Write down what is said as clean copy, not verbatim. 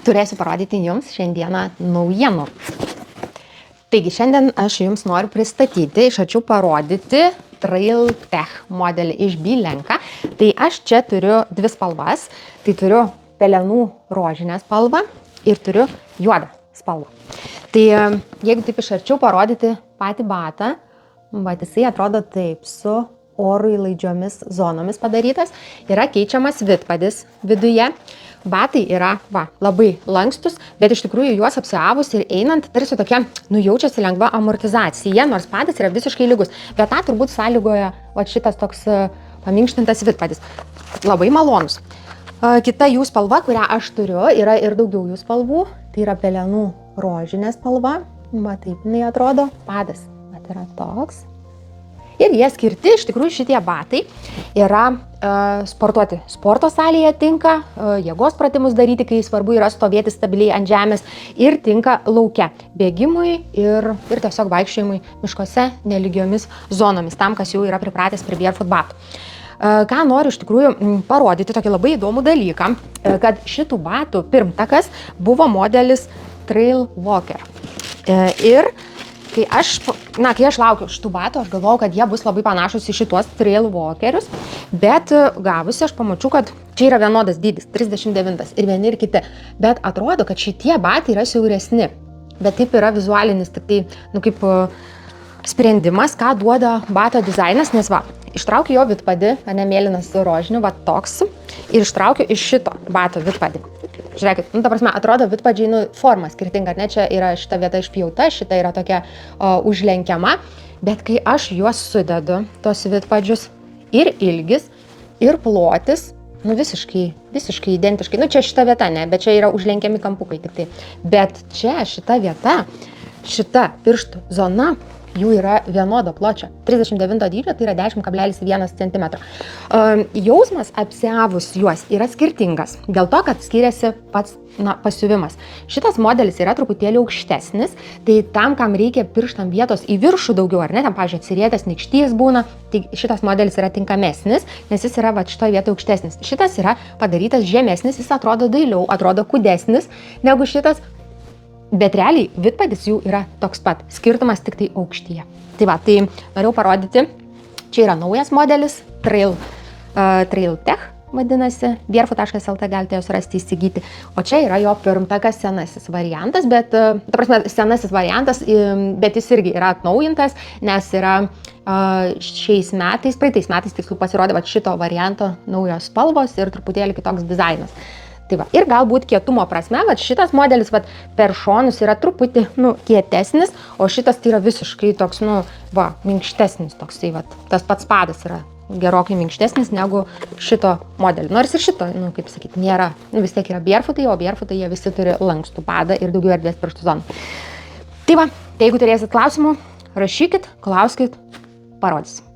turėsiu parodyti jums šiandieną naujienų. Taigi, šiandien aš jums noriu pristatyti, iš arčiau parodyti Trail Tech modelį iš Bilenka. Tai aš čia turiu dvi spalvas. Tai turiu pelenų rožinę spalvą ir turiu juodą spalvą. Tai jeigu taip iš arčiau parodyti patį batą, jisai atrodo taip su orui laidžiomis zonomis padarytas. Yra keičiamas vidpadis viduje. Batai yra labai lankstus, bet iš tikrųjų juos apsiavus ir einant tarsi tokia, jaučiasi lengva amortizacija, nors padas yra visiškai lygus. Bet tą turbūt sąlygoja šitas toks paminkštintas vidpadis. Labai malonus. Kita jų spalva, kurią aš turiu, yra ir daugiau jų spalvų. Tai yra pelenų rožinė spalva. Taip jinai atrodo. Padas yra toks. Ir jie skirti, iš tikrųjų šitie batai yra sportuoti. Sporto salėje tinka, jėgos pratimus daryti, kai svarbu yra stovėti stabiliai ant žemės, ir tinka lauke bėgimui ir tiesiog vaikščiojimui miškose nelygiomis zonomis, tam, kas jau yra pripratęs prie barefoot batų. Ką noriu iš tikrųjų parodyti, tokį labai įdomų dalyką, kad šitų batų pirmtakas buvo modelis Trail Walker. Ir kai aš laukiau šitų batų, aš galvojau, kad jie bus labai panašus į šituos Trail Walkerius, bet gavusi aš pamačiau, kad čia yra vienodas dydis, 39 ir vieni ir kiti, bet atrodo, kad šitie batai yra siauresni, bet taip yra vizualinis, tik tai, kaip sprendimas, ką duoda bato dizainas, nes ištraukiu jo vidpadį, mėlynas rožiniu, toks, ir ištraukiu iš šito bato vidpadį. Žiūrėkit, ta prasme, atrodo vidpadžiai, forma skirtinga, ne, čia yra šita vieta išpjauta, šita yra tokia užlenkiama, bet kai aš juos sudedu, tos vidpadžius, ir ilgis, ir plotis, visiškai identiškai, čia šita vieta, ne, bet čia yra užlenkiami kampukai tik tai, bet čia šita vieta, šita pirštų zona, jų yra vienodo pločio, 39 dydžio, tai yra 10,1 cm. Jausmas apsiavus juos yra skirtingas, dėl to, kad skiriasi pats pasiuvimas. Šitas modelis yra truputėlį aukštesnis, tai tam, kam reikia pirštam vietos į viršų daugiau, ar ne, tam, pavyzdžiui, atsirietęs nykštys būna, tai šitas modelis yra tinkamesnis, nes jis yra šitoje vietoje aukštesnis. Šitas yra padarytas žemesnis, jis atrodo dailiau, atrodo kūdesnis negu šitas. Bet realiai vidpadis jų yra toks pat, skirtumas tik tai aukštyje. Tai norėjau parodyti, čia yra naujas modelis, Trail Tech vadinasi, barefoot.lt galite jos rasti įsigyti, o čia yra jo pirmtakas senasis variantas, bet senasis variantas, bet jis irgi yra atnaujintas, nes yra praeitais metais tiksliau pasirodė šito varianto naujos spalvos ir truputėlį kitoks dizainas. Ir galbūt kietumo prasme, šitas modelis per šonus yra truputį kietesnis, o šitas tai yra visiškai toks, minkštesnis toksai, tas pats padas yra gerokai minkštesnis negu šito modelio. Nors ir šito, kaip sakyti, nėra, vis tiek yra barefootai, o barefootai jie visi turi lankstų padą ir daugiau erdvės pirštų zonų. Tai jeigu turėsit klausimų, rašykit, klauskit, parodysim.